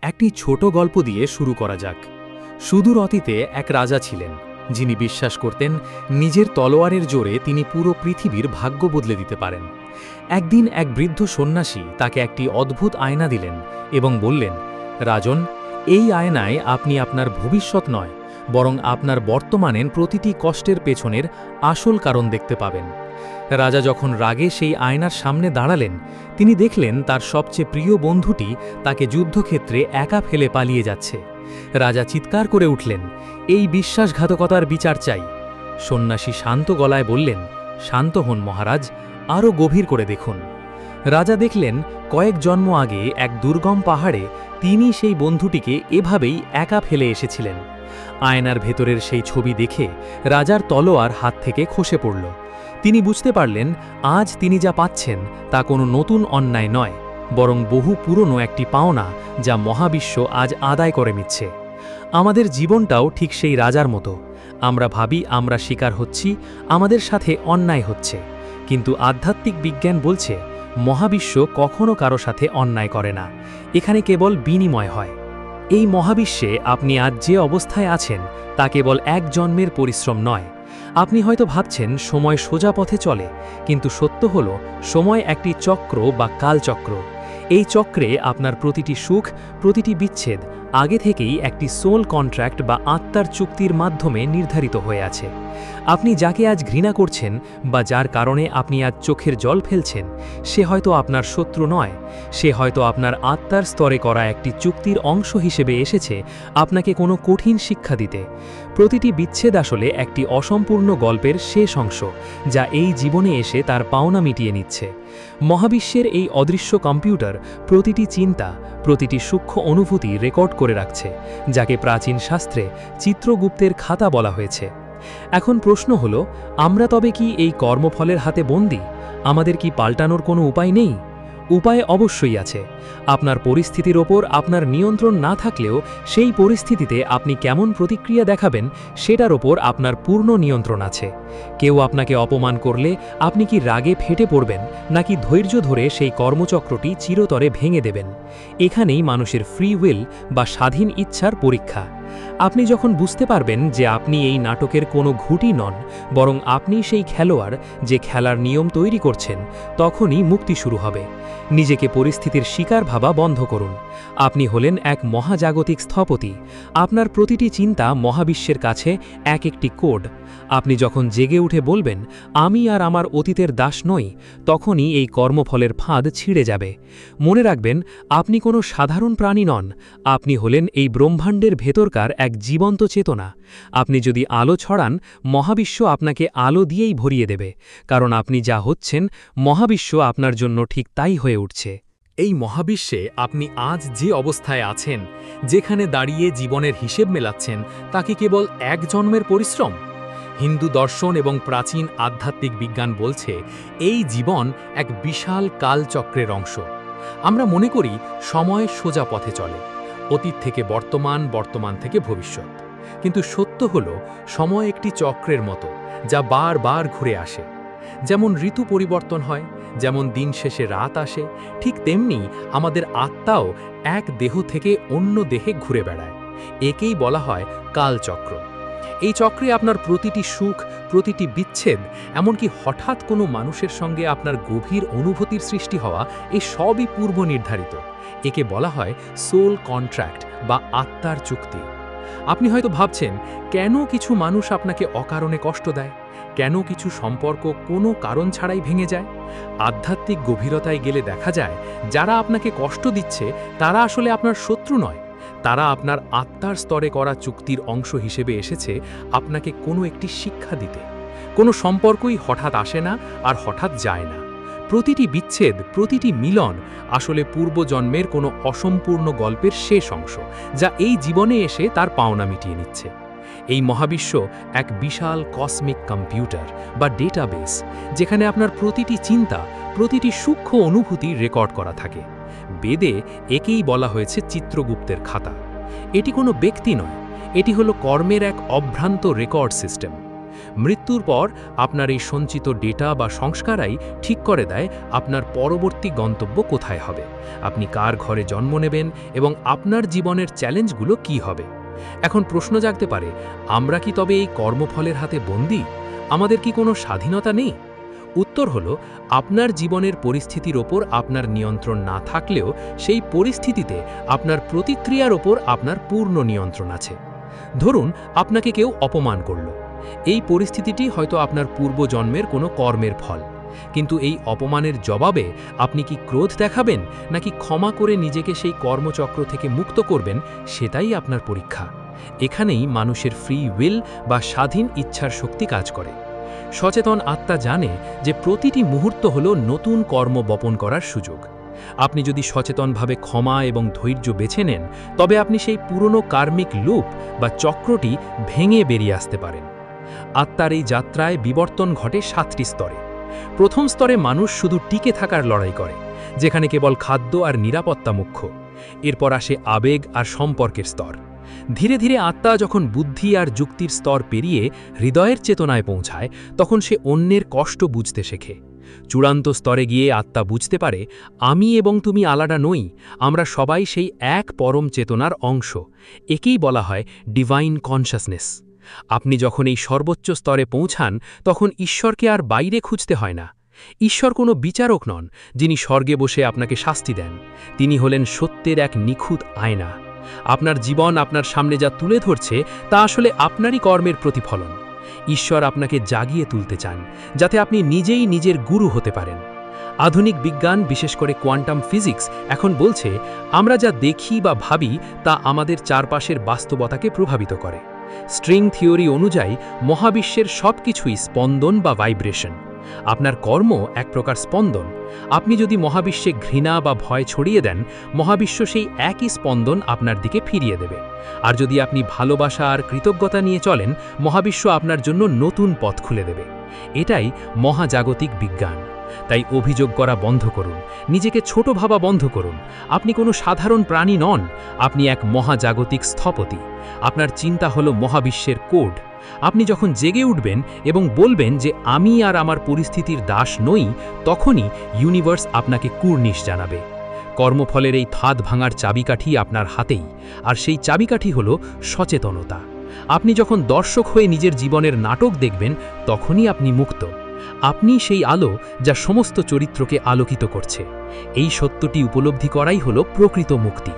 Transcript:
একটি ছোট গল্প দিয়ে শুরু করা যাক। সুদূর অতীতে এক রাজা ছিলেন, যিনি বিশ্বাস করতেন নিজের তলোয়ারের জোরে তিনি পুরো পৃথিবীর ভাগ্য বদলে দিতে পারেন। একদিন এক বৃদ্ধ সন্ন্যাসী তাকে একটি অদ্ভুত আয়না দিলেন এবং বললেন, রাজন, এই আয়নায় আপনি আপনার ভবিষ্যৎ নয়, বরং আপনার বর্তমানের প্রতিটি কষ্টের পেছনের আসল কারণ দেখতে পাবেন। রাজা যখন রাগে সেই আয়নার সামনে দাঁড়ালেন, তিনি দেখলেন তার সবচেয়ে প্রিয় বন্ধুটি তাকে যুদ্ধক্ষেত্রে একা ফেলে পালিয়ে যাচ্ছে। রাজা চিৎকার করে উঠলেন, এই বিশ্বাসঘাতকতার বিচার চাই। সন্ন্যাসী শান্ত গলায় বললেন, শান্ত হন মহারাজ, আরও গভীর করে দেখুন। রাজা দেখলেন কয়েক জন্ম আগে এক দুর্গম পাহাড়ে তিনি সেই বন্ধুটিকে এভাবেই একা ফেলে এসেছিলেন। আয়নার ভেতরের সেই ছবি দেখে রাজার তলোয়ার হাত থেকে খসে পড়ল। তিনি বুঝতে পারলেন আজ তিনি যা পাচ্ছেন তা কোনো নতুন অন্যায় নয়, বরং বহু পুরনো একটি পাওনা যা মহাবিশ্ব আজ আদায় করে নিচ্ছে। আমাদের জীবনটাও ঠিক সেই রাজার মতো। আমরা ভাবি আমরা শিকার হচ্ছি, আমাদের সাথে অন্যায় হচ্ছে, কিন্তু আধ্যাত্মিক বিজ্ঞান বলছে মহাবিশ্ব কখনো কারো সাথে অন্যায় করে না, এখানে কেবল বিনিময় হয়। এই মহাবিশ্বে আপনি আজ যে অবস্থায় আছেন তা কেবল এক জন্মের পরিশ্রম নয়। আপনি হয়তো ভাবছেন সময় সোজা পথে চলে, কিন্তু সত্য হলো সময় একটি চক্র বা কালচক্র। এই চক্রে আপনার প্রতিটি সুখ, প্রতিটি বিচ্ছেদ আগে থেকেই একটি সোল কন্ট্রাক্ট বা আত্মার চুক্তির মাধ্যমে নির্ধারিত হয়ে আছে। আপনি যাকে আজ ঘৃণা করছেন বা যার কারণে আপনি আজ চোখের জল ফেলছেন, সে হয়তো আপনার শত্রু নয়, সে হয়তো আপনার আত্মার স্তরে করা একটি চুক্তির অংশ হিসেবে এসেছে আপনাকে কোনো কঠিন শিক্ষা দিতে। প্রতিটি বিচ্ছেদ আসলে একটি অসম্পূর্ণ গল্পের শেষ অংশ, যা এই জীবনে এসে তার পাওনা মিটিয়ে নিচ্ছে। মহাবিশ্বের এই অদৃশ্য কম্পিউটার প্রতিটি চিন্তা, প্রতিটি সূক্ষ্ম অনুভূতি রেকর্ড করে রাখছে, যাকে প্রাচীন শাস্ত্রে চিত্রগুপ্তের খাতা বলা হয়েছে। এখন প্রশ্ন হলো, আমরা তবে কি এই কর্মফলের হাতে বন্দী? আমাদের কি পাল্টানোর কোনো উপায় নেই? উপায় অবশ্যই আছে। আপনার পরিস্থিতির ওপর আপনার নিয়ন্ত্রণ না থাকলেও সেই পরিস্থিতিতে আপনি কেমন প্রতিক্রিয়া দেখাবেন সেটার ওপর আপনার পূর্ণ নিয়ন্ত্রণ আছে। কেউ আপনাকে অপমান করলে আপনি কি রাগে ফেটে পড়বেন, নাকি ধৈর্য ধরে সেই কর্মচক্রটি চিরতরে ভেঙে দেবেন? এখানেই মানুষের ফ্রি উইল বা স্বাধীন ইচ্ছার পরীক্ষা। আপনি যখন বুঝতে পারবেন যে আপনি এই নাটকের কোনো ঘুঁটি নন, বরং আপনি সেই খেলোয়াড় যে খেলার নিয়ম তৈরি করছেন, তখনই মুক্তি শুরু হবে। নিজেকে পরিস্থিতির শিকার ভাবা বন্ধ করুন। আপনি হলেন এক মহাজাগতিক স্থপতি। আপনার প্রতিটি চিন্তা মহাবিশ্বের কাছে এক একটি কোড। আপনি যখন জেগে উঠে বলবেন, আমি আর আমার অতীতের দাস নই, তখনই এই কর্মফলের ফাঁদ ছিঁড়ে যাবে। মনে রাখবেন, আপনি কোনো সাধারণ প্রাণী নন, আপনি হলেন এই ব্রহ্মাণ্ডের ভেতরকার এক জীবন্ত চেতনা। আপনি যদি আলো ছড়ান, মহাবিশ্ব আপনাকে আলো দিয়েই ভরিয়ে দেবে, কারণ আপনি যা হচ্ছেন মহাবিশ্ব আপনার জন্য ঠিক তাই হয়ে উঠছে। এই মহাবিশ্বে আপনি আজ যে অবস্থায় আছেন, যেখানে দাঁড়িয়ে জীবনের হিসেব মেলাচ্ছেন, তা কি কেবল এক জন্মের পরিশ্রম? হিন্দু দর্শন এবং প্রাচীন আধ্যাত্মিক বিজ্ঞান বলছে এই জীবন এক বিশাল কালচক্রের অংশ। আমরা মনে করি সময় সোজা পথে চলে, অতীত থেকে বর্তমান, বর্তমান থেকে ভবিষ্যৎ। কিন্তু সত্য হলো সময় একটি চক্রের মতো, যা বারবার ঘুরে আসে। যেমন ঋতু পরিবর্তন হয়, যেমন দিন শেষে রাত আসে, ঠিক তেমনি আমাদের আত্মাও এক দেহ থেকে অন্য দেহে ঘুরে বেড়ায়। একেই বলা হয় কালচক্র। এই চক্রে আপনার প্রতিটি সুখ, প্রতিটি বিচ্ছেদ, এমনকি হঠাৎ কোনো মানুষের সঙ্গে আপনার গভীর অনুভূতির সৃষ্টি হওয়া, এই সবই পূর্ব নির্ধারিত। একে বলা হয় সোল কন্ট্রাক্ট বা আত্মার চুক্তি। আপনি হয়তো ভাবছেন, কেন কিছু মানুষ আপনাকে অকারণে কষ্ট দেয়, কেন কিছু সম্পর্ক কোনো কারণ ছাড়াই ভেঙে যায়? আধ্যাত্মিক গভীরতায় গেলে দেখা যায়, যারা আপনাকে কষ্ট দিচ্ছে তারা আসলে আপনার শত্রু নয়, তারা আপনার আত্মার স্তরে করা চুক্তির অংশ হিসেবে এসেছে আপনাকে কোনো একটি শিক্ষা দিতে। কোনো সম্পর্কই হঠাৎ আসে না আর হঠাৎ যায় না। প্রতিটি বিচ্ছেদ, প্রতিটি মিলন আসলে পূর্বজন্মের কোনো অসম্পূর্ণ গল্পের শেষ অংশ, যা এই জীবনে এসে তার পাওনা মিটিয়ে নিচ্ছে। এই মহাবিশ্ব এক বিশাল কসমিক কম্পিউটার বা ডেটাবেস, যেখানে আপনার প্রতিটি চিন্তা, প্রতিটি সূক্ষ্ম অনুভূতি রেকর্ড করা থাকে। বেদে একেই বলা হয়েছে চিত্রগুপ্তের খাতা। এটি কোনো ব্যক্তি নয়, এটি হলো কর্মের এক অভ্রান্ত রেকর্ড সিস্টেম। মৃত্যুর পর আপনার এই সঞ্চিত ডেটা বা সংস্কারাই ঠিক করে দেয় আপনার পরবর্তী গন্তব্য কোথায় হবে, আপনি কার ঘরে জন্ম নেবেন এবং আপনার জীবনের চ্যালেঞ্জগুলো কি হবে। এখন প্রশ্ন জাগতে পারে, আমরা কি তবে এই কর্মফলের হাতে বন্দী? আমাদের কি কোনো স্বাধীনতা নেই? উত্তর হলো, আপনার জীবনের পরিস্থিতির ওপর আপনার নিয়ন্ত্রণ না থাকলেও সেই পরিস্থিতিতে আপনার প্রতিক্রিয়ার ওপর আপনার পূর্ণ নিয়ন্ত্রণ আছে। ধরুন আপনাকে কেউ অপমান করল। এই পরিস্থিতিটি হয়তো আপনার পূর্বজন্মের কোনো কর্মের ফল, কিন্তু এই অপমানের জবাবে আপনি কি ক্রোধ দেখাবেন নাকি ক্ষমা করে নিজেকে সেই কর্মচক্র থেকে মুক্ত করবেন, সেটাই আপনার পরীক্ষা। এখানেই মানুষের ফ্রি উইল বা স্বাধীন ইচ্ছার শক্তি কাজ করে। সচেতন আত্মা জানে যে প্রতিটি মুহূর্ত হলো নতুন কর্ম বপন করার সুযোগ। আপনি যদি সচেতনভাবে ক্ষমা এবং ধৈর্য বেছে নেন, তবে আপনি সেই পুরনো কার্মিক লুপ বা চক্রটি ভেঙে বেরিয়ে আসতে পারেন। আত্মার এই যাত্রায় বিবর্তন ঘটে 7টি স্তরে। প্রথম স্তরে মানুষ শুধু টিকে থাকার লড়াই করে, যেখানে কেবল খাদ্য আর নিরাপত্তা মুখ্য। এরপর আসে আবেগ আর সম্পর্কের স্তর। ধীরে ধীরে আত্মা যখন বুদ্ধি আর যুক্তির স্তর পেরিয়ে হৃদয়ের চেতনায় পৌঁছায়, তখন সে অন্যের কষ্ট বুঝতে শেখে। চূড়ান্ত স্তরে গিয়ে আত্মা বুঝতে পারে, আমি এবং তুমি আলাদা নই, আমরা সবাই সেই এক পরম চেতনার অংশ। একেই বলা হয় ডিভাইন কনশাসনেস। আপনি যখন এই সর্বোচ্চ স্তরে পৌঁছান, তখন ঈশ্বরকে আর বাইরে খুঁজতে হয় না। ঈশ্বর কোনো বিচারক নন যিনি স্বর্গে বসে আপনাকে শাস্তি দেন। তিনি হলেন সত্যের এক নিখুঁত আয়না। আপনার জীবন আপনার সামনে যা তুলে ধরছে তা আসলে আপনারই কর্মের প্রতিফলন। ঈশ্বর আপনাকে জাগিয়ে তুলতে চান, যাতে আপনি নিজেই নিজের গুরু হতে পারেন। আধুনিক বিজ্ঞান, বিশেষ করে কোয়ান্টাম ফিজিক্স, এখন বলছে আমরা যা দেখি বা ভাবি তা আমাদের চারপাশের বাস্তবতাকে প্রভাবিত করে। স্ট্রিং থিওরি অনুযায়ী মহাবিশ্বের সবকিছুই স্পন্দন বা ভাইব্রেশন। আপনার কর্ম এক প্রকার স্পন্দন। আপনি যদি মহাবিশ্বে ঘৃণা বা ভয় ছড়িয়ে দেন, মহাবিশ্ব সেই একই স্পন্দন আপনার দিকে ফিরিয়ে দেবে। আর যদি আপনি ভালোবাসা আর কৃতজ্ঞতা নিয়ে চলেন, মহাবিশ্ব আপনার জন্য নতুন পথ খুলে দেবে। এটাই মহাজাগতিক বিজ্ঞান। তাই অভিযোগ করা বন্ধ করুন, নিজেকে ছোট ভাবা বন্ধ করুন। আপনি কোনো সাধারণ প্রাণী নন, আপনি এক মহাজাগতিক স্থপতি। আপনার চিন্তা হলো মহাবিশ্বের কোড। আপনি যখন জেগে উঠবেন এবং বলবেন যে আমি আর আমার পরিস্থিতির দাস নই, তখনই ইউনিভার্স আপনাকে কুর্নিশ জানাবে। কর্মফলের এই ফাঁদ ভাঙার চাবিকাঠি আপনার হাতেই, আর সেই চাবিকাঠি হলো সচেতনতা। আপনি যখন দর্শক হয়ে নিজের জীবনের নাটক দেখবেন, তখনই আপনি মুক্ত। আপনি সেই আলো যা সমস্ত চরিত্রকে আলোকিত করছে। এই সত্যটি উপলব্ধি করাই হলো প্রকৃত মুক্তি।